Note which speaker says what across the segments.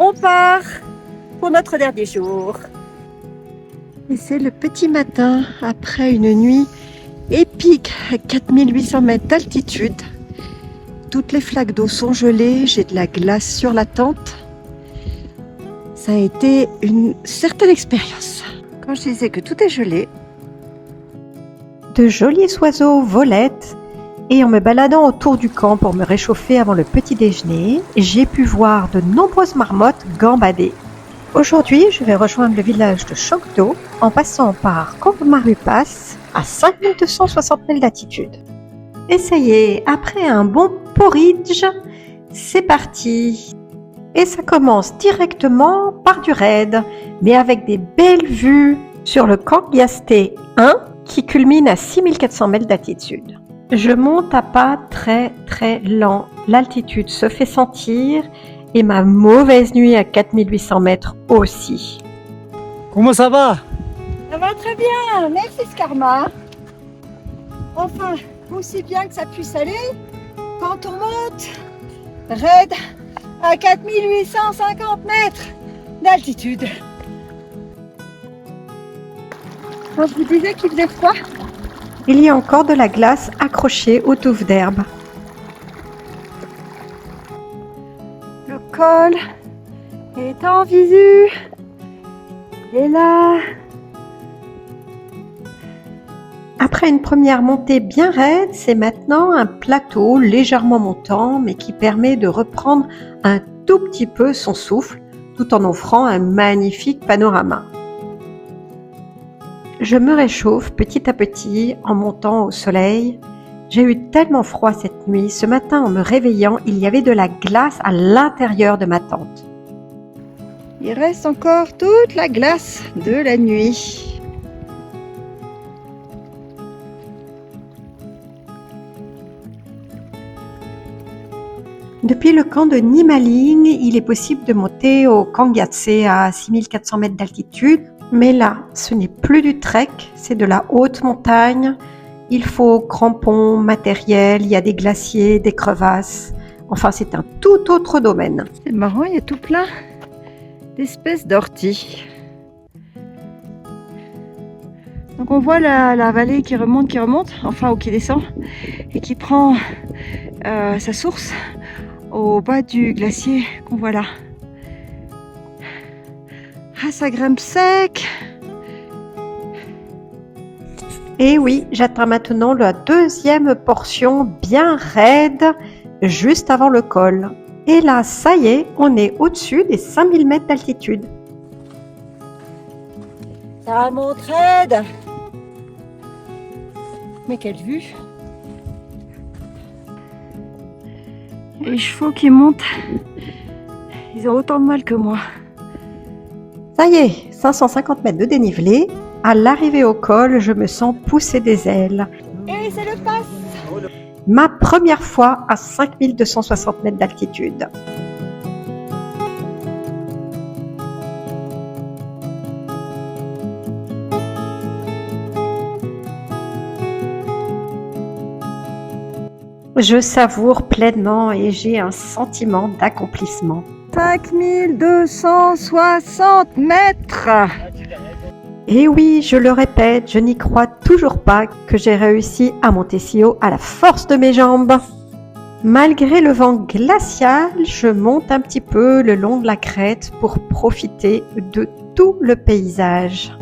Speaker 1: On part pour notre dernier jour. Et c'est le petit matin après une nuit épique à 4800 mètres d'altitude. Toutes les flaques d'eau sont gelées, j'ai de la glace sur la tente. Ça a été une certaine expérience. Quand je disais que tout est gelé, de jolis oiseaux volaient et en me baladant autour du camp pour me réchauffer avant le petit déjeuner, j'ai pu voir de nombreuses marmottes gambader. Aujourd'hui, je vais rejoindre le village de Choctaw en passant par Kongmaru Pass à 5260 mètres d'altitude. Et ça y est, après un bon porridge, c'est parti. Et ça commence directement par du raid, mais avec des belles vues sur le Kangyaste 1 qui culmine à 6400 mètres d'altitude. Je monte à pas très très lent, l'altitude se fait sentir et ma mauvaise nuit à 4800 mètres aussi.
Speaker 2: Comment ça va?
Speaker 1: Ça va très bien, merci Skarma. Enfin, aussi bien que ça puisse aller, quand on monte raid à 4850 mètres d'altitude. Quand je vous disais qu'il faisait froid, il y a encore de la glace accrochée aux touffes d'herbe. Le col est en visu. Et là, après une première montée bien raide, c'est maintenant un plateau légèrement montant, mais qui permet de reprendre un tout petit peu son souffle, tout en offrant un magnifique panorama. Je me réchauffe petit à petit en montant au soleil. J'ai eu tellement froid cette nuit. Ce matin, en me réveillant, il y avait de la glace à l'intérieur de ma tente. Il reste encore toute la glace de la nuit. Depuis le camp de Nimaling, il est possible de monter au Kangyaste à 6400 mètres d'altitude. Mais là, ce n'est plus du trek, c'est de la haute montagne. Il faut crampons, matériel, il y a des glaciers, des crevasses. Enfin, c'est un tout autre domaine. C'est marrant, il y a tout plein d'espèces d'orties. Donc on voit la vallée qui remonte, enfin ou qui descend, et qui prend sa source au bas du glacier qu'on voit là. Ah, ça grimpe sec. Et oui, j'atteins maintenant la deuxième portion bien raide, juste avant le col. Et là, ça y est, on est au-dessus des 5000 mètres d'altitude. Ça remonte raide. Mais quelle vue! Les chevaux qui montent, ils ont autant de mal que moi. Ça y est, 550 mètres de dénivelé. À l'arrivée au col, je me sens pousser des ailes. Et c'est le pass! Ma première fois à 5260 mètres d'altitude. Je savoure pleinement et j'ai un sentiment d'accomplissement. 5260 mètres! Et oui, je le répète, je n'y crois toujours pas que j'ai réussi à monter si haut à la force de mes jambes. Malgré le vent glacial, je monte un petit peu le long de la crête pour profiter de tout le paysage.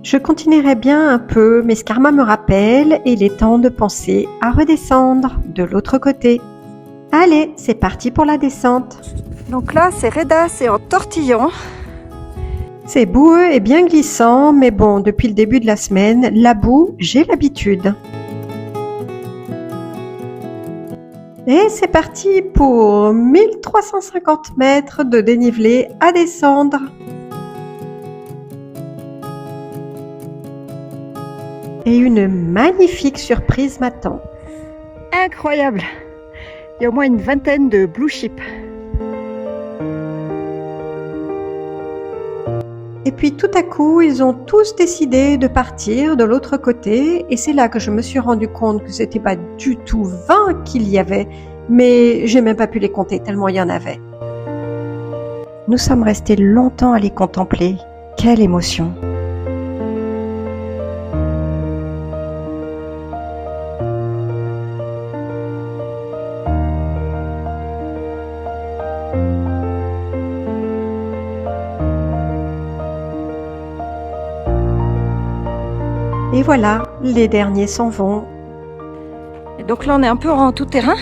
Speaker 1: Je continuerai bien un peu, mais Skarma me rappelle et il est temps de penser à redescendre de l'autre côté. Allez, c'est parti pour la descente. Donc là, c'est raidasse et en tortillon. C'est boueux et bien glissant, mais bon, depuis le début de la semaine, la boue, j'ai l'habitude. Et c'est parti pour 1350 mètres de dénivelé à descendre. Et une magnifique surprise m'attend. Incroyable! Il y a au moins une vingtaine de blue chips. Et puis tout à coup, ils ont tous décidé de partir de l'autre côté. Et c'est là que je me suis rendu compte que c'était pas du tout 20 qu'il y avait, mais j'ai même pas pu les compter tellement il y en avait. Nous sommes restés longtemps à les contempler. Quelle émotion! Et voilà, les derniers s'en vont. Et donc là, on est un peu en tout terrain.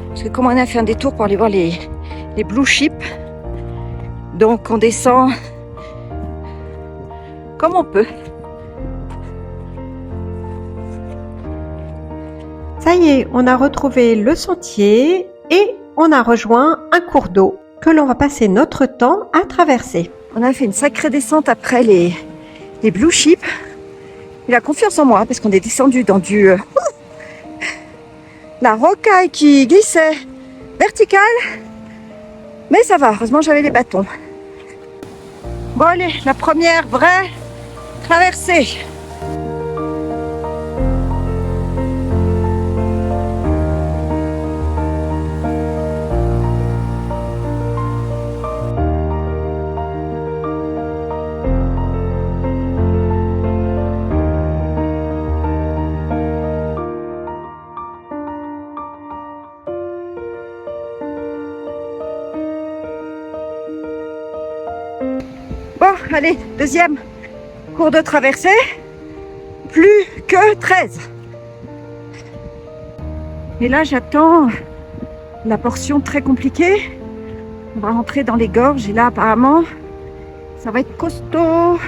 Speaker 1: Parce que comme on a fait un détour pour aller voir les blue chips, donc on descend comme on peut. Ça y est, on a retrouvé le sentier et on a rejoint un cours d'eau que l'on va passer notre temps à traverser. On a fait une sacrée descente après les blue chips. Il a confiance en moi parce qu'on est descendu dans la rocaille qui glissait verticale. Mais ça va, heureusement j'avais les bâtons. Bon allez, la première vraie traversée. Bon, allez, deuxième cours de traversée, plus que 13. Et là, j'attends la portion très compliquée. On va rentrer dans les gorges et là, apparemment, ça va être costaud.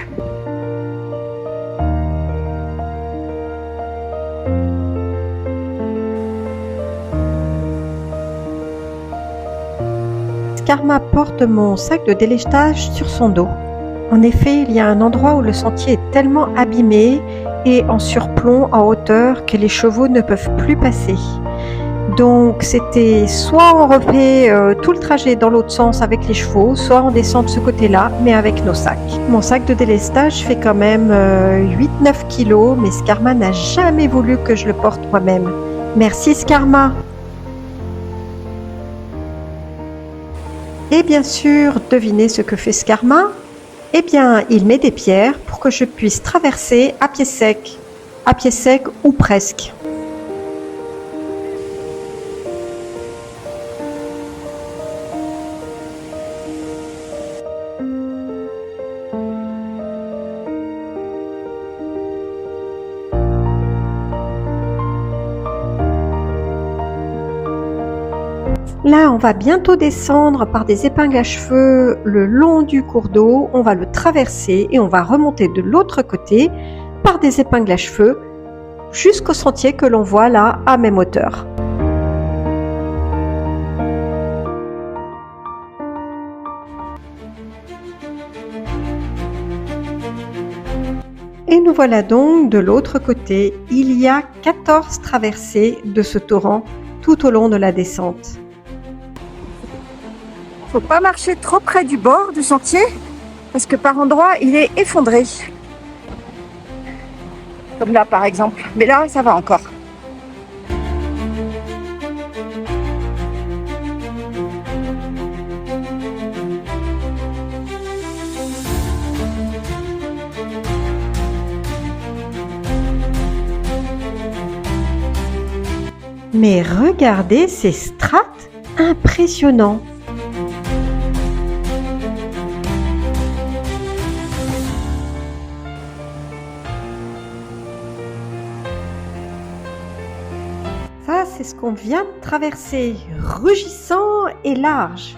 Speaker 1: Karma porte mon sac de délestage sur son dos. En effet, il y a un endroit où le sentier est tellement abîmé et en surplomb en hauteur que les chevaux ne peuvent plus passer. Donc c'était soit on refait tout le trajet dans l'autre sens avec les chevaux, soit on descend de ce côté-là, mais avec nos sacs. Mon sac de délestage fait quand même 8-9 kilos, mais Skarma n'a jamais voulu que je le porte moi-même. Merci Skarma! Et bien sûr, devinez ce que fait Skarma? Eh bien, il met des pierres pour que je puisse traverser à pied sec ou presque. Là, on va bientôt descendre par des épingles à cheveux le long du cours d'eau. On va le traverser et on va remonter de l'autre côté par des épingles à cheveux jusqu'au sentier que l'on voit là à même hauteur. Et nous voilà donc de l'autre côté. Il y a 14 traversées de ce torrent tout au long de la descente. Faut pas marcher trop près du bord du sentier parce que par endroits il est effondré. Comme là par exemple. Mais là ça va encore. Mais regardez ces strates impressionnants. Ça, c'est ce qu'on vient de traverser, rugissant et large.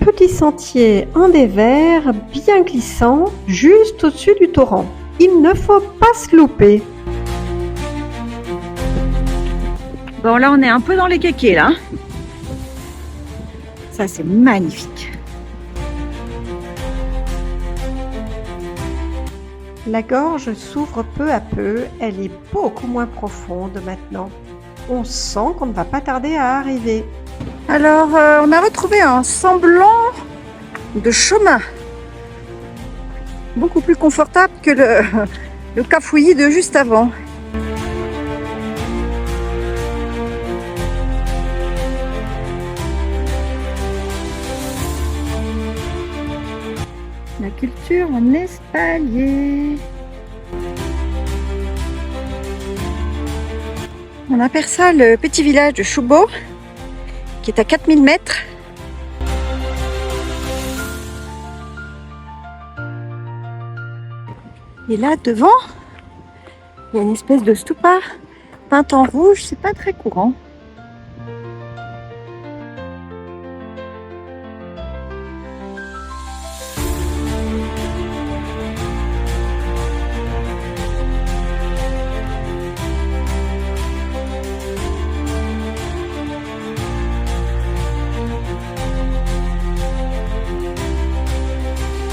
Speaker 1: Petit sentier en dévers, bien glissant, juste au-dessus du torrent. Il ne faut pas se louper. Bon, là, on est un peu dans les kékés, là. Ça, c'est magnifique. La gorge s'ouvre peu à peu. Elle est beaucoup moins profonde maintenant. On sent qu'on ne va pas tarder à arriver. Alors, on a retrouvé un semblant de chemin. Beaucoup plus confortable que le cafouillis de juste avant. La culture en espalier. On aperçoit le petit village de Choubo qui est à 4000 mètres. Et là devant, il y a une espèce de stupa peinte en rouge, c'est pas très courant.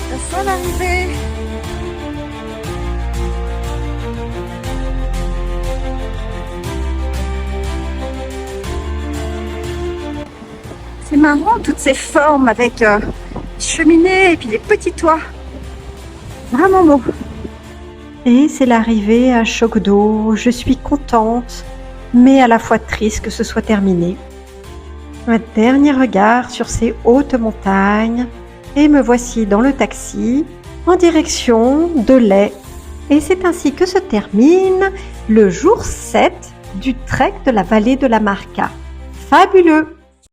Speaker 1: Ça sent l'arrivée. C'est marrant toutes ces formes avec les cheminées et puis les petits toits. Vraiment beau. Et c'est l'arrivée à choc d'eau. Je suis contente, mais à la fois triste que ce soit terminé. Un dernier regard sur ces hautes montagnes et me voici dans le taxi en direction de Lay. Et c'est ainsi que se termine le jour 7 du trek de la vallée de la Marca. Fabuleux!